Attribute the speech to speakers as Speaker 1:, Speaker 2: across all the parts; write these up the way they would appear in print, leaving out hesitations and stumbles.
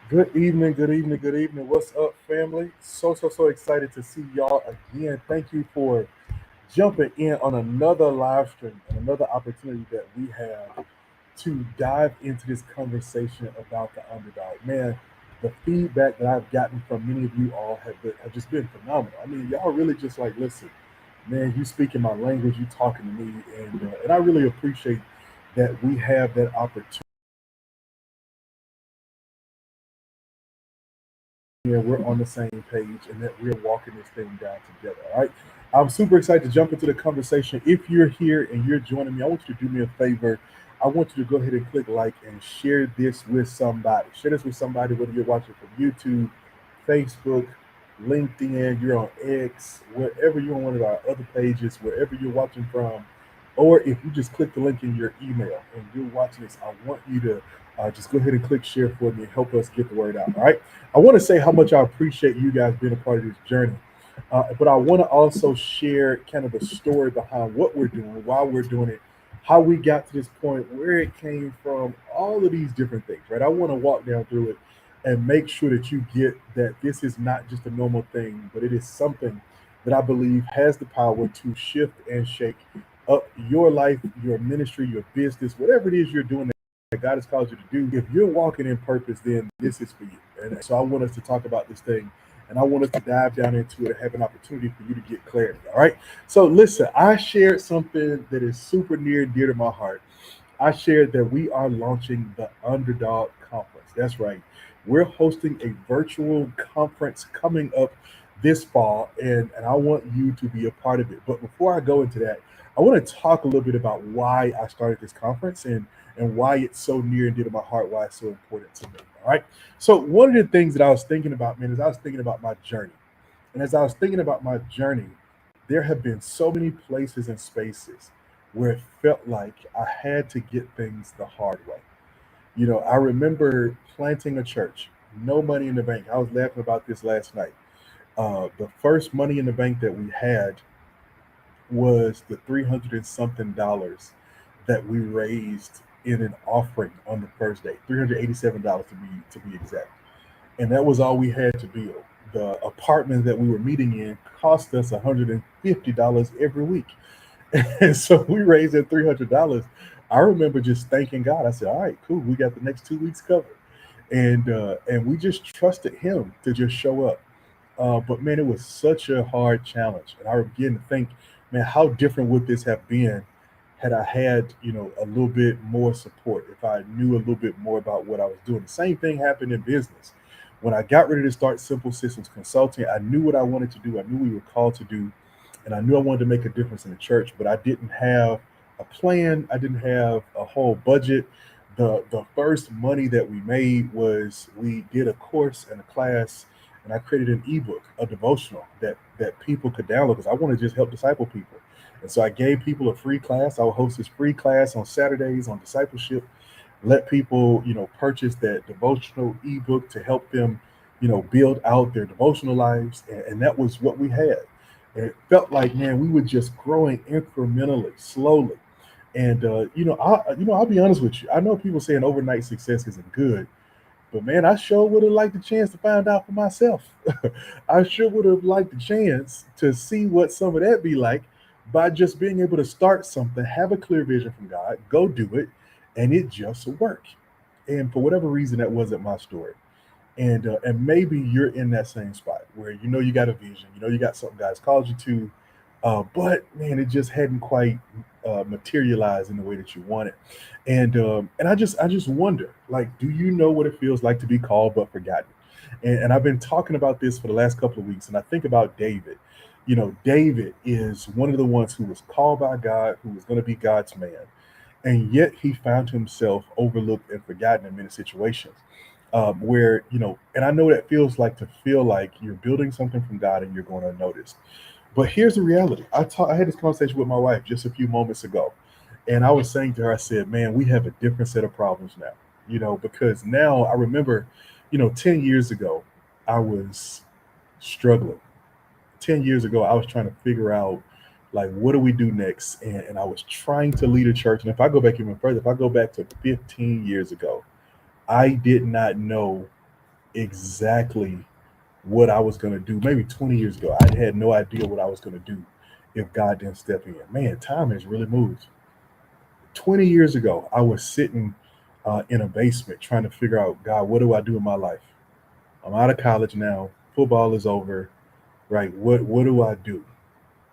Speaker 1: Good evening, good evening, good evening. What's up, family? So excited to see y'all again. Thank you for jumping in on another live stream and another opportunity that we have to dive into this conversation about the underdog. Man, the feedback that I've gotten from many of you all have just been phenomenal. I mean, y'all really just like, listen, man, you speaking my language, you talking to me, and I really appreciate that we have that opportunity. We're on the same page and that we're walking this thing down together. All right. I'm super excited to jump into the conversation. If you're here and you're joining me, I want you to do me a favor. I want you to go ahead and click like and share this with somebody. Share this with somebody, whether you're watching from YouTube, Facebook, LinkedIn, you're on X, wherever you're on one of our other pages, wherever you're watching from, or if you just click the link in your email and you're watching this, I want you to just go ahead and click share for me and help us get the word out. All right. I want to say how much I appreciate you guys being a part of this journey. But I want to also share kind of the story behind what we're doing, why we're doing it, how we got to this point, where it came from, all of these different things, right? I want to walk down through it and make sure that you get that this is not just a normal thing, but it is something that I believe has the power to shift and shake up your life, your ministry, your business, whatever it is you're doing that God has called you to do. If you're walking in purpose, then this is for you. And so I want us to talk about this thing and I want us to dive down into it and have an opportunity for you to get clarity. All right. So listen, I shared something that is super near and dear to my heart. I shared that we are launching the Underdog Conference. That's right. We're hosting a virtual conference coming up this fall, and I want you to be a part of it. But before I go into that, I want to talk a little bit about why I started this conference and why it's so near and dear to my heart, why it's so important to me. All right. So one of the things that I was thinking about, man, is I was thinking about my journey. And as I was thinking about my journey, there have been so many places and spaces where it felt like I had to get things the hard way. I remember planting a church, no money in the bank. I was laughing about this last night. The first money in the bank that we had was the 300 and something dollars that we raised in an offering on the first day. $387 to be exact. And that was all we had to build. The apartment that we were meeting in cost us $150 every week. And so we raised that $300. I remember just thanking God. I said, all right, cool. We got the next 2 weeks covered. And we just trusted him to just show up. But man, it was such a hard challenge. And I began to think, man, how different would this have been had I had, a little bit more support, if I knew a little bit more about what I was doing. The same thing happened in business. When I got ready to start Simple Systems Consulting, I knew what I wanted to do. I knew we were called to do, and I knew I wanted to make a difference in the church, but I didn't have a plan. I didn't have a whole budget. The first money that we made was we did a course and a class, and I created an ebook, a devotional that people could download because I want to just help disciple people. And so I gave people a free class. I would host this free class on Saturdays on discipleship, let people, purchase that devotional ebook to help them, build out their devotional lives. And that was what we had. And it felt like, man, we were just growing incrementally, slowly. And I'll be honest with you. I know people saying overnight success isn't good, but man, I sure would have liked the chance to find out for myself. I sure would have liked the chance to see what some of that be like by just being able to start something, have a clear vision from God, go do it, and it just work. And for whatever reason, that wasn't my story. And maybe you're in that same spot where you got a vision, you got something God's called you to, but man, it just hadn't quite materialized in the way that you want it. And I just wonder, like, do you know what it feels like to be called but forgotten? And I've been talking about this for the last couple of weeks, and I think about David. David is one of the ones who was called by God, who was going to be God's man, and yet he found himself overlooked and forgotten in many situations. Where and I know that feels like to feel like you're building something from God and you're going unnoticed. But here's the reality. I had this conversation with my wife just a few moments ago, and I was saying to her, I said, "Man, we have a different set of problems now." Because now I remember, 10 years ago, I was struggling. 10 years ago, I was trying to figure out, like, what do we do next, and I was trying to lead a church. And if I go back even further, if I go back to 15 years ago, I did not know exactly what I was going to do maybe 20 years ago. I had no idea what I was going to do if God didn't step in. Man, time has really moved. 20 years ago, I was sitting in a basement trying to figure out, God, what do I do in my life? I'm out of college now. Football is over, right? What do I do?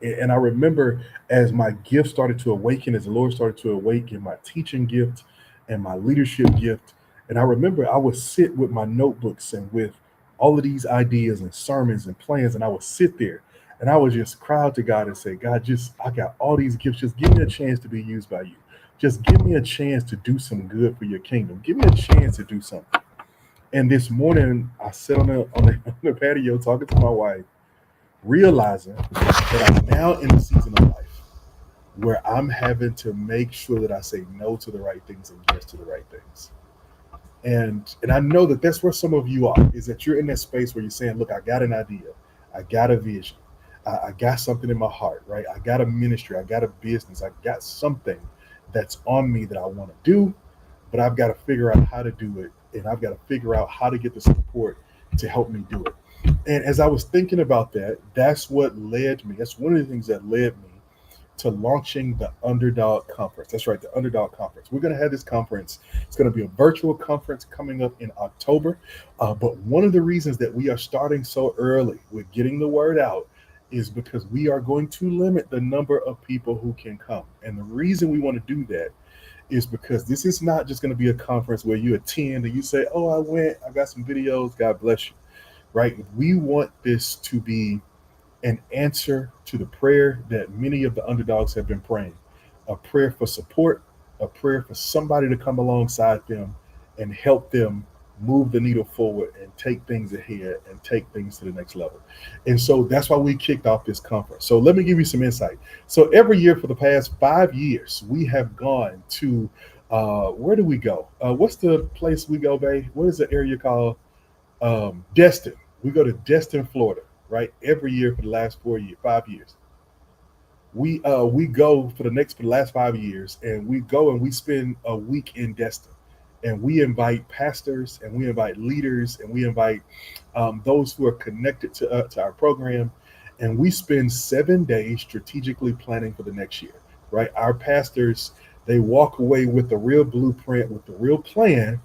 Speaker 1: And I remember as my gift started to awaken, as the Lord started to awaken my teaching gift and my leadership gift. And I remember I would sit with my notebooks and with all of these ideas and sermons and plans, and I would sit there and I would just cry out to God and say, God, just I got all these gifts. Just give me a chance to be used by you. Just give me a chance to do some good for your kingdom. Give me a chance to do something. And this morning, I sat on the patio talking to my wife, realizing that I'm now in a season of life where I'm having to make sure that I say no to the right things and yes to the right things. And I know that that's where some of you are, is that you're in that space where you're saying, look, I got an idea, I got a vision, I got something in my heart, right? I got a ministry, I got a business, I got something that's on me that I want to do, but I've got to figure out how to do it, and I've got to figure out how to get the support to help me do it. And as I was thinking about that, that's what led me. That's one of the things that led me to launching the Underdog Conference. That's right, the Underdog Conference. We're going to have this conference. It's going to be a virtual conference coming up in October. But one of the reasons that we are starting so early with getting the word out is because we are going to limit the number of people who can come. And the reason we want to do that is because this is not just going to be a conference where you attend and you say, oh, I went, I got some videos, God bless you, right? We want this to be an answer to the prayer that many of the underdogs have been praying, a prayer for support, a prayer for somebody to come alongside them and help them move the needle forward and take things ahead and take things to the next level. And so that's why we kicked off this conference. So let me give you some insight. So every year for the past 5 years, we have gone to where do we go? What's the place we go, Bay? What is the area called? Destin. We go to Destin, Florida, right? Every year for the last 4 years, 5 years. We go for the last 5 years, and we go and we spend a week in Destin, and we invite pastors and we invite leaders and we invite those who are connected to our program, and we spend 7 days strategically planning for the next year. Right, our pastors, they walk away with the real blueprint, with the real plan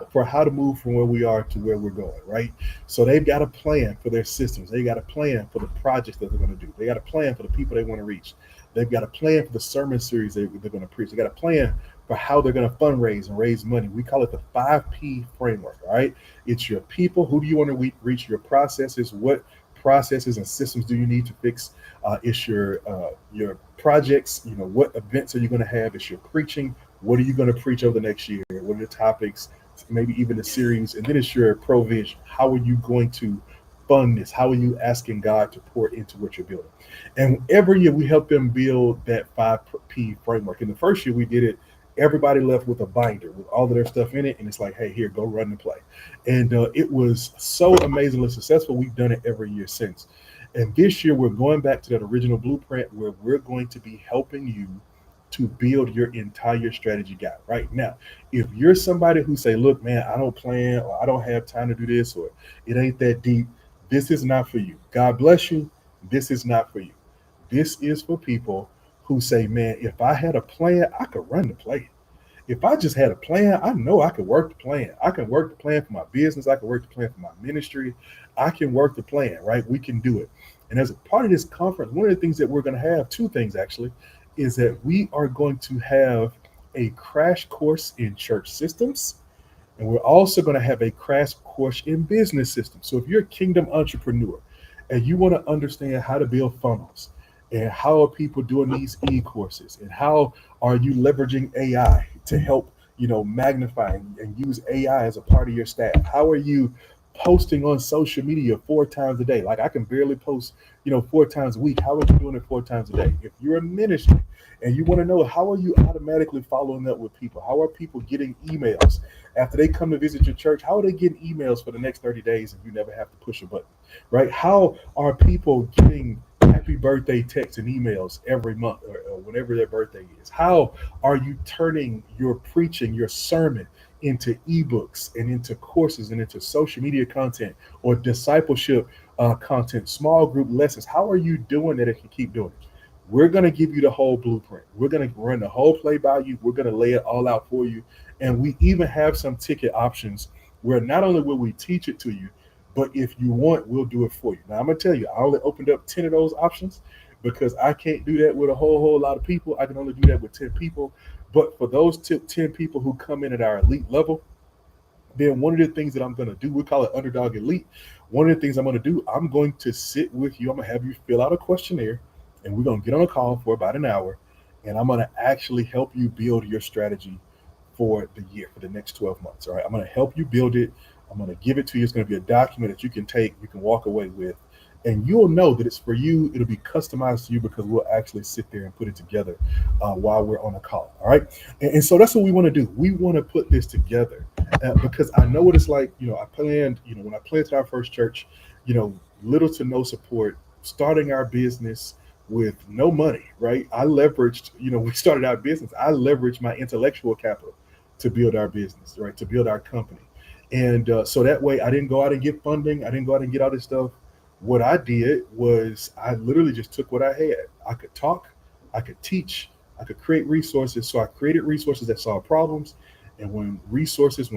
Speaker 1: for how to move from where we are to where we're going, right? So they've got a plan for their systems. They got a plan for the projects that they're going to do. They got a plan for the people they want to reach. They've got a plan for the sermon series they're going to preach. They got a plan for how they're going to fundraise and raise money. We call it the 5P framework, all right? It's your people. Who do you want to reach? Your processes. What processes and systems do you need to fix? It's your projects. You know, what events are you going to have? It's your preaching. What are you going to preach over the next year? What are the topics? Maybe even a series, and then it's your provision. How are you going to fund this? How are you asking God to pour into what you're building? And every year we help them build that 5P framework. In the first year we did it, everybody left with a binder with all of their stuff in it, and it's like, hey, here, go run and play. And it was so amazingly successful. We've done it every year since. And this year we're going back to that original blueprint where we're going to be helping you to build your entire strategy guide right now. If you're somebody who say, look, man, I don't plan, or I don't have time to do this, or it ain't that deep, this is not for you. God bless you. This is not for you. This is for people who say, man, if I had a plan, I could run the play. If I just had a plan, I know I could work the plan. I can work the plan for my business. I can work the plan for my ministry. I can work the plan, right? We can do it. And as a part of this conference, one of the things that we're going to have, two things actually, is that we are going to have a crash course in church systems, and we're also going to have a crash course in business systems. So if you're a kingdom entrepreneur and you want to understand how to build funnels, and how are people doing these e-courses, and how are you leveraging AI to help, magnify and use AI as a part of your staff? How are you posting on social media 4 times a day? Like I can barely post, 4 times a week. How are you doing it 4 times a day? If you're a ministry and you want to know how are you automatically following up with people, how are people getting emails after they come to visit your church? How are they getting emails for the next 30 days and you never have to push a button, right? How are people getting happy birthday texts and emails every month, or whenever their birthday is? How are you turning your preaching, your sermon into ebooks and into courses and into social media content or discipleship content, small group lessons, how are you doing that if you keep doing it? We're going to give you the whole blueprint. We're going to run the whole play by you. We're going to lay it all out for you. And we even have some ticket options where not only will we teach it to you, but if you want, we'll do it for you. Now, I'm going to tell you, I only opened up 10 of those options because I can't do that with a whole lot of people. I can only do that with 10 people. But for those 10 people who come in at our elite level, then one of the things that I'm going to do, we call it Underdog Elite. One of the things I'm going to do, I'm going to sit with you. I'm going to have you fill out a questionnaire, and we're going to get on a call for about an hour, and I'm going to actually help you build your strategy for the year, for the next 12 months. All right. I'm going to help you build it. I'm going to give it to you. It's going to be a document that you can take, you can walk away with, and you'll know that it's for you. It'll be customized to you because we'll actually sit there and put it together while we're on a call. All right. And so that's what we want to do. We want to put this together because I know what it's like. I planned, when I planted our first church, little to no support, starting our business with no money, right? I leveraged, we started our business. I leveraged my intellectual capital to build our business, right? To build our company. And so that way I didn't go out and get funding. I didn't go out and get all this stuff. What I did was I literally just took what I had. I could talk, I could teach, I could create resources. So I created resources that solve problems. And when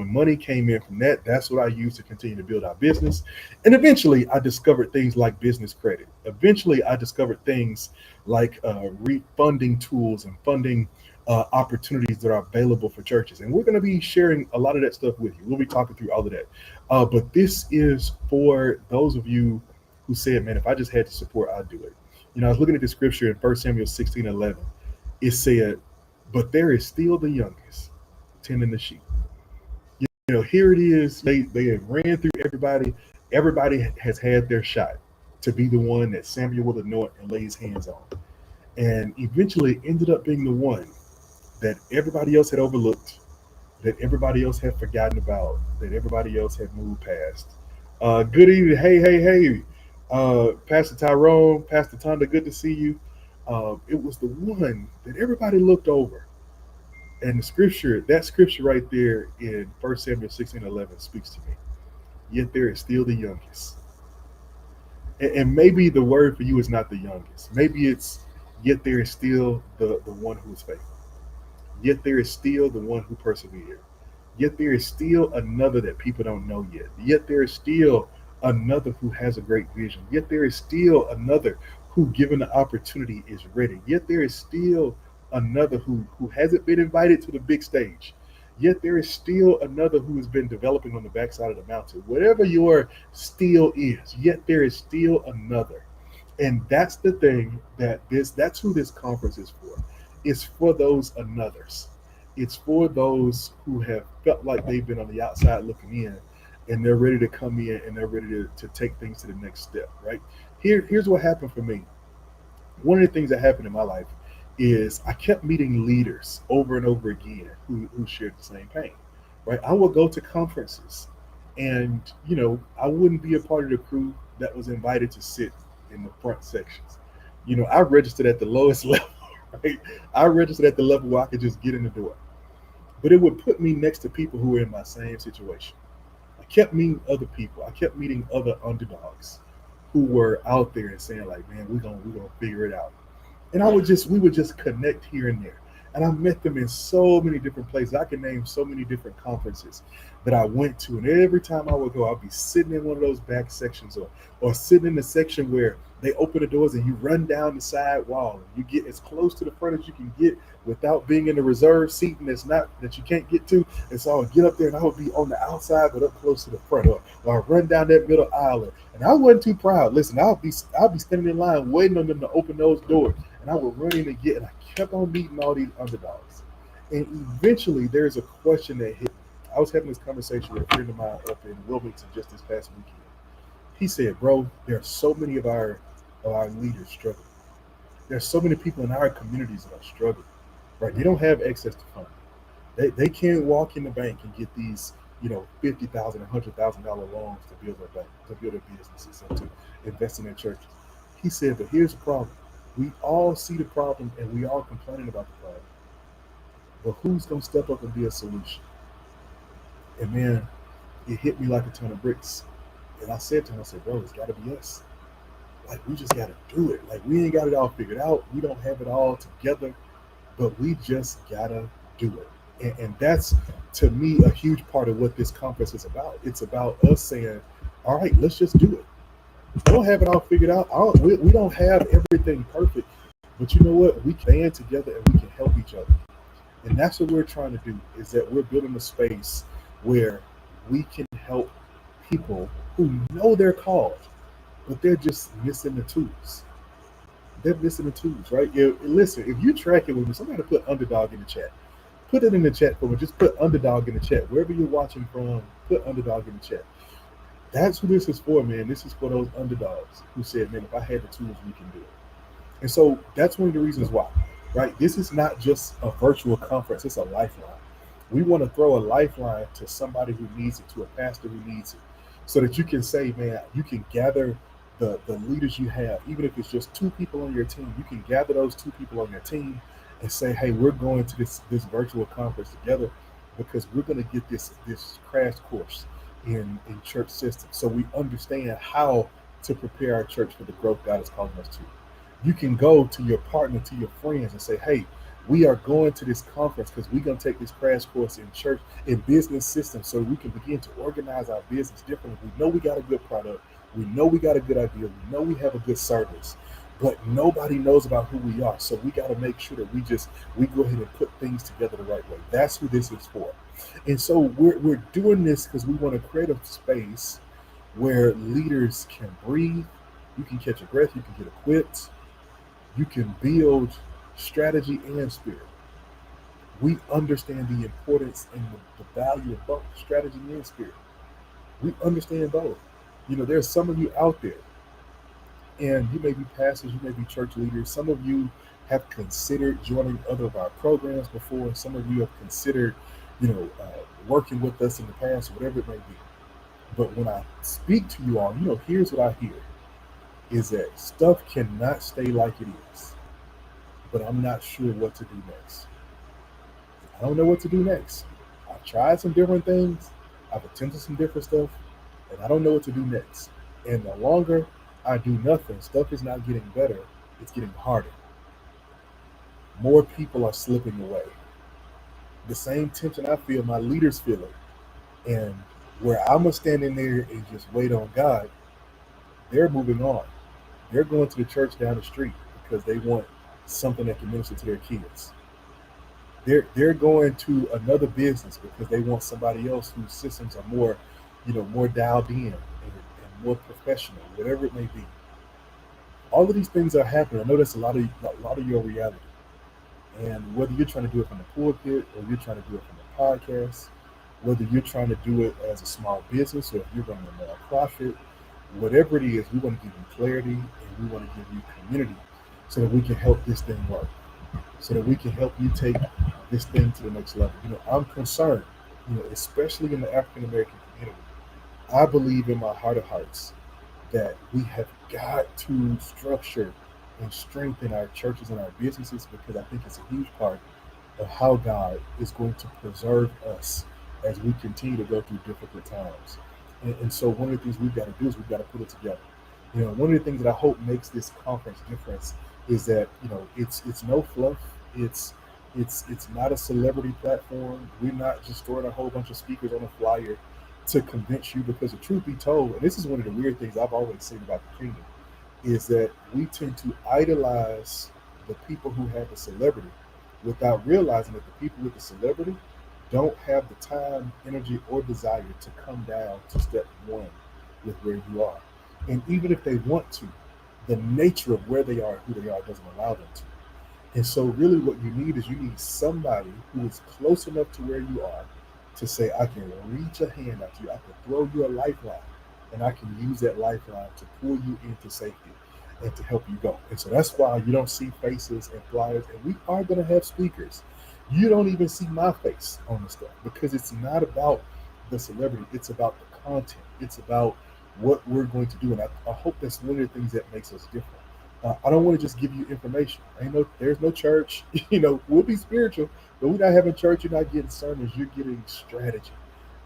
Speaker 1: money came in from that, that's what I used to continue to build our business. And eventually I discovered things like business credit. Eventually I discovered things like refunding tools and funding opportunities that are available for churches. And we're going to be sharing a lot of that stuff with you. We'll be talking through all of that. But this is for those of you who said, man, if I just had to support, I'd do it. I was looking at the scripture in 1 Samuel 16:11. It said, but there is still the youngest tending the sheep. Here it is. They have ran through everybody. Everybody has had their shot to be the one that Samuel will anoint and lay his hands on. And eventually ended up being the one that everybody else had overlooked, that everybody else had forgotten about, that everybody else had moved past. Good evening. Hey. Pastor Tyrone, Pastor Tonda, good to see you. It was the one that everybody looked over. And that scripture right there in 1 Samuel 16:11 speaks to me. Yet there is still the youngest. And maybe the word for you is not the youngest. Maybe it's yet there is still the one who is faithful. Yet there is still the one who persevered. Yet there is still another that people don't know yet. Yet there is still another who has a great vision. Yet there is still another who, given the opportunity, is ready. Yet there is still another who hasn't been invited to the big stage. Yet there is still another who has been developing on the backside of the mountain. Whatever your still is, yet there is still another. And that's the thing that's who this conference is for. It's for those anothers. It's for those who have felt like they've been on the outside looking in and they're ready to come in and they're ready to take things to the next step, right? Here's what happened for me. One of the things that happened in my life is I kept meeting leaders over and over again who shared the same pain, right? I would go to conferences and, I wouldn't be a part of the crew that was invited to sit in the front sections. I registered at the lowest level, right? I registered at the level where I could just get in the door. But it would put me next to people who were in my same situation. I kept meeting other people. I kept meeting other underdogs who were out there and saying like, man, we're gonna figure it out. And we would just connect here and there. And I met them in so many different places. I can name so many different conferences that I went to. And every time I would go, I'd be sitting in one of those back sections or sitting in the section where they open the doors and you run down the side wall and you get as close to the front as you can get without being in the reserve seat and that you can't get to. And so I would get up there and I would be on the outside but up close to the front or run down that middle aisle. And I wasn't too proud. Listen, I'll be standing in line waiting on them to open those doors. And I would run in and I kept on meeting all these underdogs. And eventually there's a question that hit me. I was having this conversation with a friend of mine up in Wilmington just this past weekend. He said, bro, there are so many of our leaders struggling. There's so many people in our communities that are struggling, right? They don't have access to funding. They can't walk in the bank and get these, $50,000, $100,000 loans to build their bank, to build their businesses, and to invest in their churches. He said, but here's the problem. We all see the problem and we all complaining about the problem. But who's going to step up and be a solution? And man, it hit me like a ton of bricks. And I said to him, I said, bro, it's got to be us. Like, we just got to do it. Like, we ain't got it all figured out. We don't have it all together, but we just got to do it. And that's, to me, a huge part of what this conference is about. It's about us saying, all right, let's just do it. We don't have it all figured out. We don't have everything perfect. But you know what? We can band together and we can help each other. And that's what we're trying to do, is that we're building a space where we can help people who know they're called, but they're just missing the tools. They're missing the tools, right? Listen, if you track it with me, somebody put Underdog in the chat. Put it in the chat for me. Just put Underdog in the chat. Wherever you're watching from, put Underdog in the chat. That's who this is for, man. This is for those underdogs who said, man, if I had the tools, we can do it. And so that's one of the reasons why, right? This is not just a virtual conference, it's a lifeline. We want to throw a lifeline to somebody who needs it, to a pastor who needs it, so that you can say, man, you can gather the leaders you have, even if it's just two people on your team, you can gather those two people on your team and say, hey, we're going to this virtual conference together because we're going to get this crash course in church systems. So we understand how to prepare our church for the growth God is calling us to. You can go to your partner, to your friends, and say, hey, we are going to this conference because we're going to take this crash course in church, in business systems, so we can begin to organize our business differently. We know we got a good product. We know we got a good idea. We know we have a good service, but nobody knows about who we are. So we got to make sure that we go ahead and put things together the right way. That's who this is for. And so we're doing this because we want to create a space where leaders can breathe. You can catch a breath. You can get equipped. You can build strategy and spirit. We understand the importance and the value of both strategy and spirit. We understand both. There's some of you out there, and you may be pastors, you may be church leaders. Some of you have considered joining other of our programs before. Some of you have considered, working with us in the past, whatever it may be. But when I speak to you all, here's what I hear is that stuff cannot stay like it is, but I'm not sure what to do next. I don't know what to do next. I've tried some different things, I've attempted some different stuff, and I don't know what to do next. And the longer I do nothing, stuff is not getting better, it's getting harder. More people are slipping away. The same tension I feel, my leaders feel it. And where I'm going to stand in there and just wait on God, they're moving on. They're going to the church down the street because they want something that can minister to their kids. They're going to another business because they want somebody else whose systems are more dialed in and more professional, whatever it may be. All of these things are happening. I know that's a lot of your reality. And whether you're trying to do it from the pulpit or you're trying to do it from a podcast, whether you're trying to do it as a small business or if you're running a nonprofit, whatever it is, we want to give you clarity and we want to give you community so that we can help this thing work, so that we can help you take this thing to the next level. I'm concerned, especially in the African American community. I believe in my heart of hearts that we have got to structure and strengthen our churches and our businesses because I think it's a huge part of how God is going to preserve us as we continue to go through difficult times. And so one of the things we've got to do is we've got to put it together. One of the things that I hope makes this conference different is that it's no fluff. It's not a celebrity platform. We're not just throwing a whole bunch of speakers on a flyer to convince you because the truth be told, and this is one of the weird things I've always said about the kingdom, is that we tend to idolize the people who have the celebrity without realizing that the people with the celebrity don't have the time, energy, or desire to come down to step one with where you are. And even if they want to, the nature of where they are and who they are doesn't allow them to. And so, really, what you need somebody who is close enough to where you are to say, I can reach a hand out to you, I can throw you a lifeline, and I can use that lifeline to pull you into safety and to help you go. And so that's why you don't see faces and flyers, and we are going to have speakers. You don't even see my face on the stuff because it's not about the celebrity, it's about the content, it's about what we're going to do. And I hope that's one of the things that makes us different. I don't want to just give you information. There's no church. We'll be spiritual, but we're not having church. You're not getting sermons. You're getting strategy.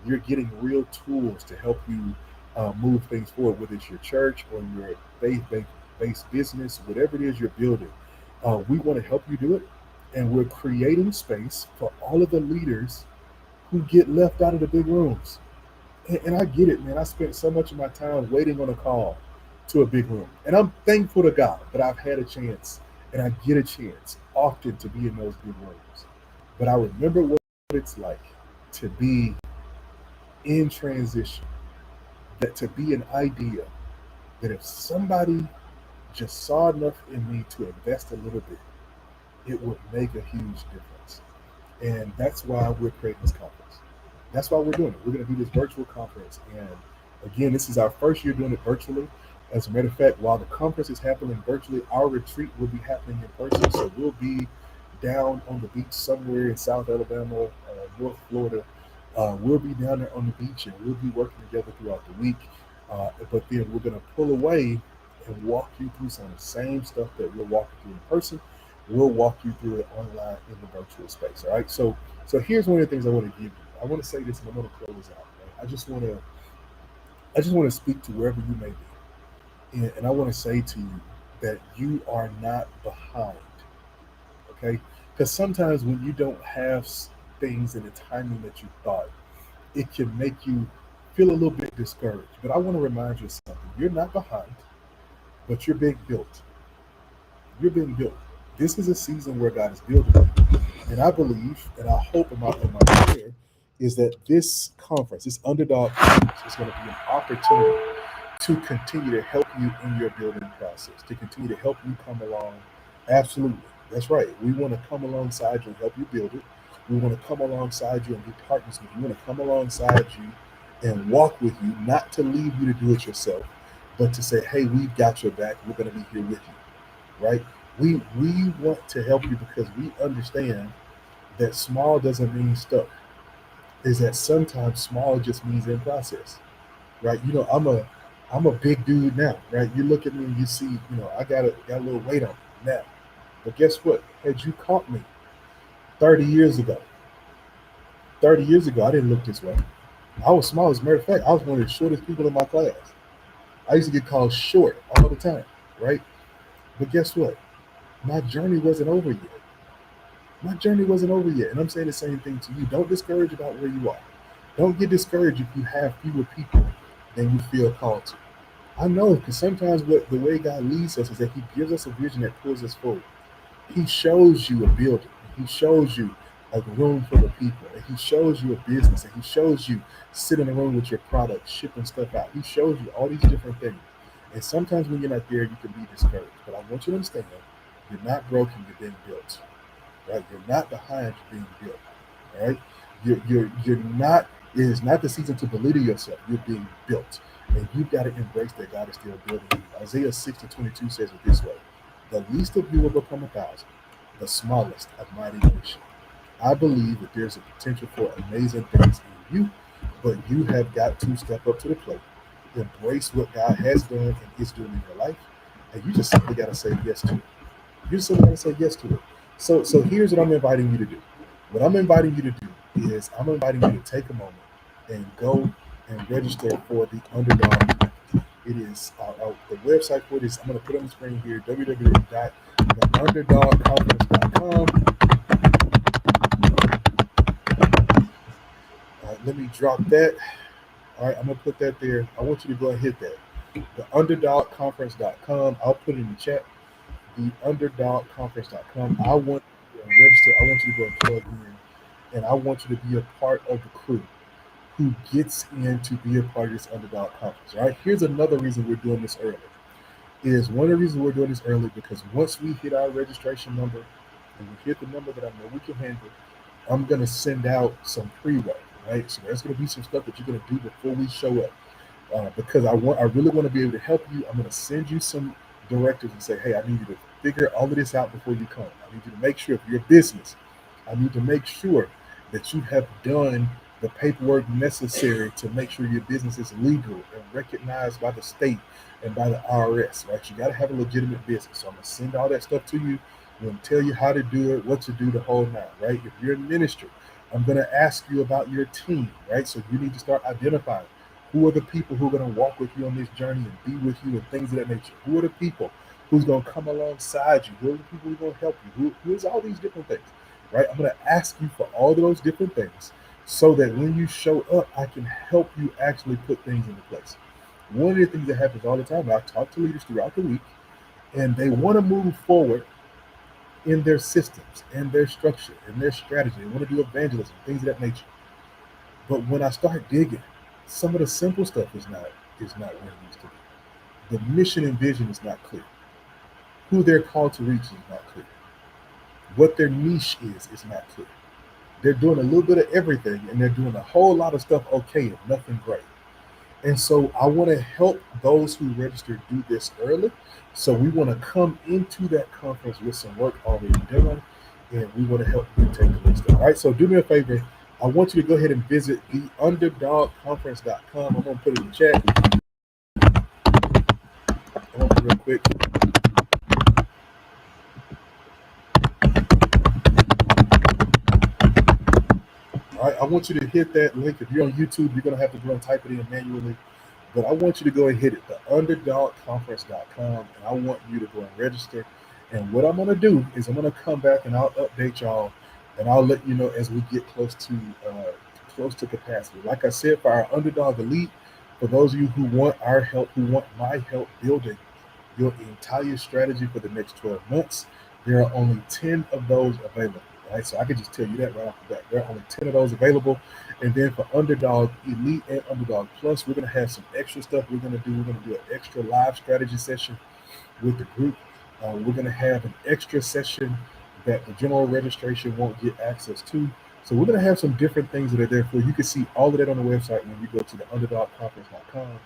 Speaker 1: You're getting real tools to help you move things forward, whether it's your church or your faith-based business, whatever it is you're building. We want to help you do it, and we're creating space for all of the leaders who get left out of the big rooms. And I get it, man. I spent so much of my time waiting on a call to a big room. And I'm thankful to God that I've had a chance and I get a chance often to be in those big rooms. But I remember what it's like to be in transition, that to be an idea, that if somebody just saw enough in me to invest a little bit, it would make a huge difference. And that's why we're creating this conference. That's why we're doing it. We're going to do this virtual conference. And again, this is our first year doing it virtually. As a matter of fact, while the conference is happening virtually, our retreat will be happening in person. So we'll be down on the beach somewhere in South Alabama, North Florida. We'll be down there on the beach and we'll be working together throughout the week. But then we're going to pull away and walk you through some of the same stuff that we're walking through in person. We'll walk you through it online in the virtual space. All right. So here's one of the things I want to give you. I want to say this and I'm going to close out. Right? I just want to speak to wherever you may be. And I want to say to you that you are not behind. Okay. Because sometimes when you don't have things in the timing that you thought, it can make you feel a little bit discouraged. But I want to remind you of something. You're not behind, but you're being built. You're being built. This is a season where God is building you. And I believe, and I hope in my prayer, is that this conference, this Underdog Conference, is going to be an opportunity to continue to help you in your building process, to continue to help you come along. Absolutely. That's right. We want to come alongside you and help you build it. We want to come alongside you and be partners with you. We want to come alongside you and walk with you, not to leave you to do it yourself, but to say, hey, we've got your back. We're going to be here with you, right? We want to help you because we understand that small doesn't mean stuck. Is that sometimes small just means in process, right? I'm a big dude now, right? You look at me and you see, I got a little weight on me now. But guess what? Had you caught me 30 years ago, 30 years ago, I didn't look this way. I was small. As a matter of fact, I was one of the shortest people in my class. I used to get called short all the time, right? But guess what? My journey wasn't over yet. My journey wasn't over yet. And I'm saying the same thing to you. Don't discourage about where you are. Don't get discouraged if you have fewer people than you feel called to. I know because sometimes the way God leads us is that He gives us a vision that pulls us forward. He shows you a building. He shows you a room full of people. And He shows you a business. And He shows you sitting in a room with your product, shipping stuff out. He shows you all these different things. And sometimes when you're not there, you can be discouraged. But I want you to understand you're not broken, you're being built. Right? You're not behind, you're being built. All right? You're not, it is not the season to belittle yourself. You're being built. And you've got to embrace that God is still building you. Isaiah 60:22 says it this way: the least of you will become 1,000, the smallest of mighty nation. I believe that there's a potential for amazing things in you, but you have got to step up to the plate, embrace what God has done and is doing in your life, and you just simply got to say yes to it. You just simply got to say yes to it. So here's what I'm inviting you to do. What I'm inviting you to do is I'm inviting you to take a moment and go and register for the Underdog. It is the website for this. I'm going to put on the screen here: www.theunderdogconference.com. Let me drop that. All right, I'm going to put that there. I want you to go and hit that. Theunderdogconference.com. I'll put it in the chat. Theunderdogconference.com. I want you to register. I want you to go and plug in. And I want you to be a part of the crew who gets in to be a part of this Underdog Conference. All right, here's another reason we're doing this early. Is one of the reasons we're doing this early because once we hit our registration number and we hit the number that I know we can handle, I'm going to send out some pre-roll, right? So there's going to be some stuff that you're going to do before we show up. Because I really want to be able to help you. I'm going to send you some directives and say, hey, I need you to figure all of this out before you come. I need you to make sure if you're a business, I need to make sure that you have done the paperwork necessary to make sure your business is legal and recognized by the state and by the IRS, right? You got to have a legitimate business. So I'm going to send all that stuff to you. I'm going to tell you how to do it, what to do, the whole nine, right? If you're in ministry, I'm going to ask you about your team, right? So you need to start identifying who are the people who are going to walk with you on this journey and be with you and things of that nature. Who are the people who's going to come alongside you? Who are the people who are going to help you? Who's all these different things, right? I'm going to ask you for all of those different things so that when you show up, I can help you actually put things into place. One of the things that happens all the time, I talk to leaders throughout the week, and they want to move forward in their systems, in their structure, in their strategy. They want to do evangelism, things of that nature. But when I start digging, some of the simple stuff is not where it needs to be. The mission and vision is not clear. Who they're called to reach is not clear. What their niche is not clear. They're doing a little bit of everything, and they're doing a whole lot of stuff okay and nothing great. And so I want to help those who register do this early. So we want to come into that conference with some work already done, and we want to help you take the next step. All right. So do me a favor. I want you to go ahead and visit the underdogconference.com. I'm going to put it in the chat. I want to real quick. All right. I want you to hit that link. If you're on YouTube, you're going to have to go and type it in manually. But I want you to go and hit it, the underdogconference.com, and I want you to go and register. And what I'm going to do is I'm going to come back and I'll update y'all, and I'll let you know as we get close to capacity. Like I said, for our Underdog Elite, for those of you who want our help, who want my help building your entire strategy for the next 12 months, there are only 10 of those available. Right, so I can just tell you that right off the bat. There are only 10 of those available. And then for Underdog Elite and Underdog Plus, we're going to have some extra stuff we're going to do. We're going to do an extra live strategy session with the group. We're going to have an extra session that the general registration won't get access to. So we're going to have some different things that are there for you. You can see all of that on the website when you go to the underdogconference.com.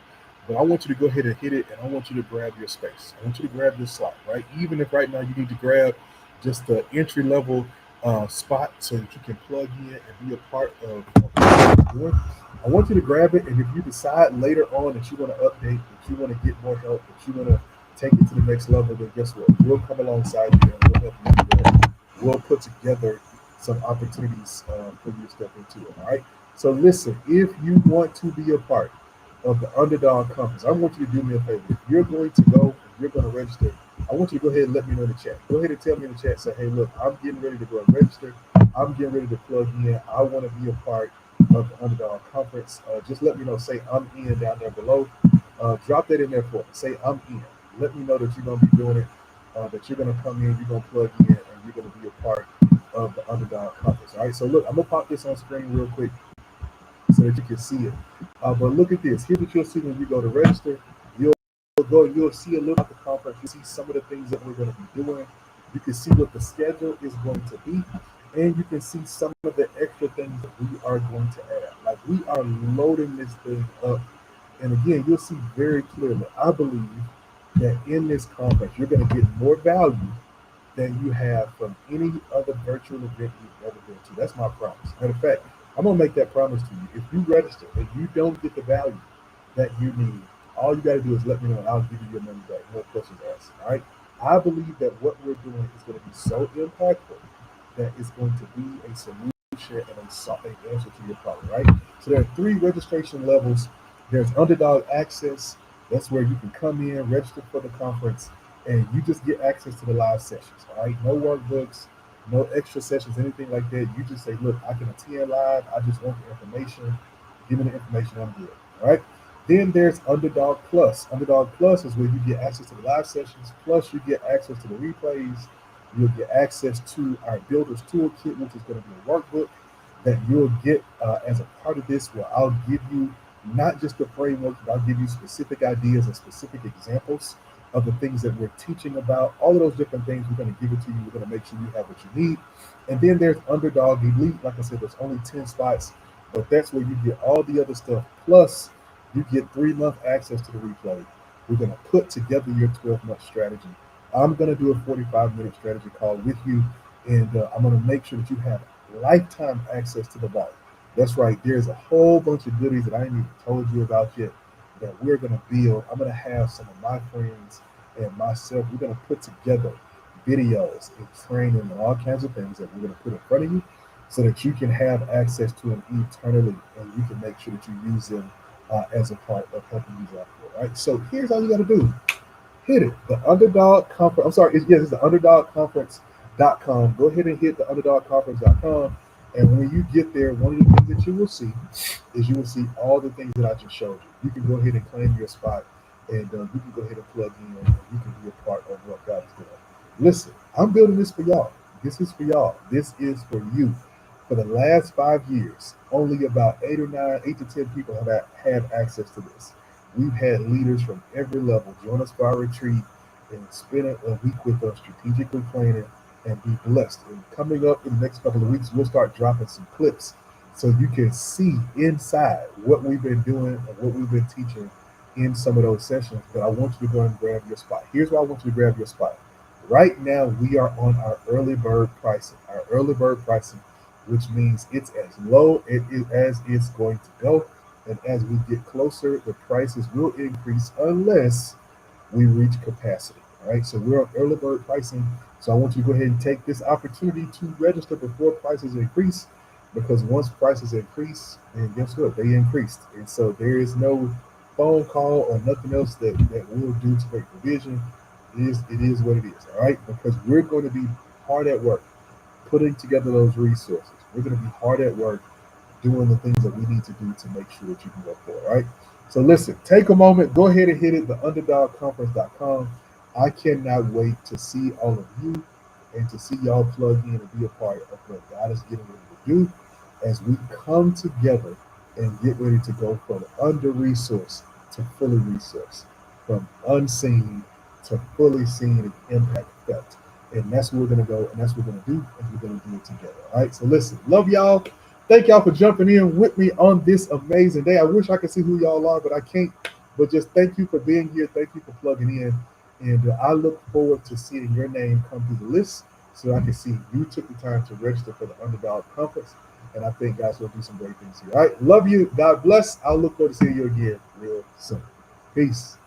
Speaker 1: But I want you to go ahead and hit it, and I want you to grab your space. I want you to grab your slot, right? Even if right now you need to grab just the entry level spot so that you can plug in and be a part of what we're doing. I want you to grab it, and if you decide later on that you want to update, that you want to get more help, that you want to take it to the next level, then guess what? We'll come alongside you and we'll help you do that. We'll put together some opportunities for you to step into it. All right. So listen, if you want to be a part of the Underdog Conference, I want you to do me a favor. If you're going to go, if you're going to register, I want you to go ahead and let me know in the chat. Go ahead and tell me in the chat, say, hey, look, I'm getting ready to go and register. I'm getting ready to plug in. I want to be a part of the Underdog Conference. Just let me know. Say I'm in down there below. Drop that in there for me. Say I'm in. Let me know that you're going to be doing it, that you're going to come in, you're going to plug in, and you're going to be a part of the Underdog Conference. All right, so look, I'm going to pop this on screen real quick so that you can see it. But look at this. Here's what you'll see when you go to register. You'll go, you'll see a little about the conference. You'll see some of the things that we're going to be doing. You can see what the schedule is going to be, and you can see some of the extra things that we are going to add. Like we are loading this thing up. And again, you'll see very clearly, I believe that in this conference, you're going to get more value than you have from any other virtual event you've ever been to. That's my promise. Matter of fact, I'm gonna make that promise to you. If you register and you don't get the value that you need, all you gotta do is let me know and I'll give you your money back. No questions asked. All right. I believe that what we're doing is going to be so impactful that it's going to be a solution and an answer to your problem, right? So there are three registration levels. There's Underdog Access. That's where you can come in, register for the conference, and you just get access to the live sessions. All right, no workbooks, no extra sessions, anything like that. You just say, look, I can attend live. I just want the information. Give me the information. I'm good. All right. Then there's Underdog Plus. Underdog Plus is where you get access to the live sessions. Plus, you get access to the replays. You'll get access to our Builders Toolkit, which is going to be a workbook that you'll get as a part of this, where I'll give you not just the framework, but I'll give you specific ideas and specific examples of the things that we're teaching about. All of those different things, we're going to give it to you. We're going to make sure you have what you need. And then there's Underdog Elite. Like I said, there's only 10 spots, but that's where you get all the other stuff. Plus, you get 3-month access to the replay. We're going to put together your 12-month strategy. I'm going to do a 45-minute strategy call with you, and I'm going to make sure that you have lifetime access to the vault. That's right. There's a whole bunch of goodies that I ain't even told you about yet that we're going to build. I'm going to have some of my friends and myself. We're going to put together videos and training and all kinds of things that we're going to put in front of you. so that you can have access to them eternally, and you can make sure that you use them as a part of helping you out. Right. So here's all you got to do: hit it. The Underdog Conference. I'm sorry. It's the UnderdogConference.com. Go ahead and hit the UnderdogConference.com. And when you get there, one of the things that you will see is you will see all the things that I just showed you. You can go ahead and claim your spot, and you can go ahead and plug in, and you can be a part of what God is doing. Listen, I'm building this for y'all. This is for y'all. This is for you. For the last 5 years, only about 8 to 10 people have had access to this. We've had leaders from every level join us for our retreat and spend a week with us strategically planning and be blessed. And coming up in the next couple of weeks, we'll start dropping some clips so you can see inside what we've been doing and what we've been teaching in some of those sessions. But I want you to go and grab your spot. Here's why I want you to grab your spot. Right now, we are on our early bird pricing. Our early bird pricing, which means it's as low as it's going to go. And as we get closer, the prices will increase unless we reach capacity. All right. So we're on early bird pricing. So I want you to go ahead and take this opportunity to register before prices increase, because once prices increase, then guess what? They increased. And so there is no phone call or nothing else that we'll do to make provision. It is what it is. All right. Because we're going to be hard at work putting together those resources. We're going to be hard at work doing the things that we need to do to make sure that you can go forward. Right. So listen, take a moment, go ahead and hit it, the underdogconference.com. I cannot wait to see all of you and to see y'all plug in and be a part of what God is getting ready to do as we come together and get ready to go from under resourced to fully resourced, from unseen to fully seen and impact felt. And that's where we're going to go, and that's what we're going to do, and we're going to do it together. All right. So listen, love y'all. Thank y'all for jumping in with me on this amazing day. I wish I could see who y'all are, but I can't. But just thank you for being here. Thank you for plugging in. And I look forward to seeing your name come through the list so I can see you took the time to register for the Underdog Conference. And I think God's going to do some great things here. All right. Love you. God bless. I'll look forward to seeing you again real soon. Peace.